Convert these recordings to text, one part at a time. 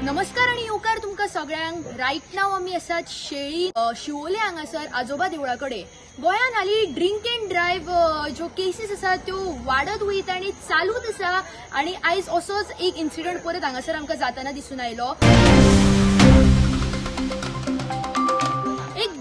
नमस्कार आणि येवकार तुमकां सगळ्यांक. रायट नाव आमी आसात शेळी शिवोले हांगासर आजोबा देवळा कडेन. गोंयान हालीं ड्रिंक एंड ड्रायव्ह ज्यो केसीस आसात त्यो वाडत वयता आनी चालूच आसा. आनी आयज असोच एक इन्सिडंट परत हांगासर आमकां जाताना दिसून आयलो.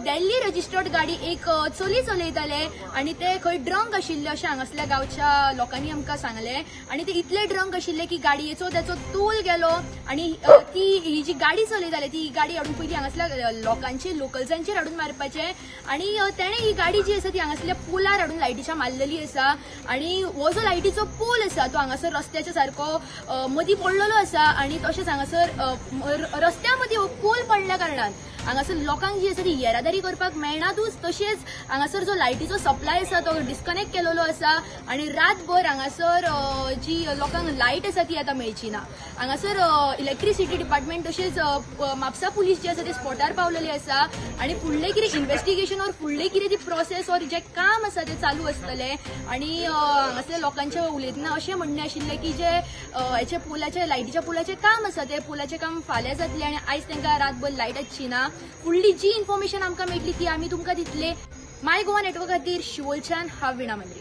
दिल्ली रजिस्टर्ड गाडी एक चली चलयताले आनी ते खंय ड्रंक आशिल्ले अशें हांगासल्या गांवच्या लोकांनी आमकां सांगलें. आनी ते इतले ड्रंक आशिल्ले की गाडयेचो ताचो तोल गेलो आनी ही जी गाडी चलयताले ती गाडी हाडून पयलीं हांगासल्या लोकांचे लोकल्सांचेर हाडून मारपाचें. आनी ताणें ही गाडी जी आसा ती हांगासल्या पोलार हाडून लायटीच्या मारलेली आसा. आनी हो जो लायटीचो पोल आसा तो हांगासर रस्त्याच्या सारको मदीं पडलेलो आसा. आनी तशेंच हांगासर रस्त्या मदीं हो पोल पडल्या कारणान हांगासर लोकांक जी आसा ती येरादारी करपाक मेळनातूच. तशेंच हांगासर जो लायटीचो सप्लाय आसा तो डिस्कनेक्ट केलेलो आसा. आनी रातभर हांगासर जी लोकांक लायट आसा ती आतां मेळची ना. हांगासर इलेक्ट्रिसिटी डिपार्टमेंट तशेंच म्हापसा पुलीस जी आसा ती स्पॉटार पावलेली आसा. आनी फुडलें कितें इन्व्हेस्टिगेशन ऑर फुडलें कितें ती प्रोसेस ऑर जें काम आसा तें चालू आसतलें. आनी हांगासरल्या लोकांचें उलयतना अशें म्हणणें आशिल्लें की जे हेचे पोलाचे लायटीच्या पोलाचें काम आसा तें पोलाचें काम फाल्यां जातलें आनी आयज तांकां रातभर लायट आसची ना. फुडली जी इन्फॉर्मेशन आमकां मेळटली ती आमी तुमकां दितले. माय गोवा नेटवर्क खातीर शिवोलच्यान हांव विणा मंत्री.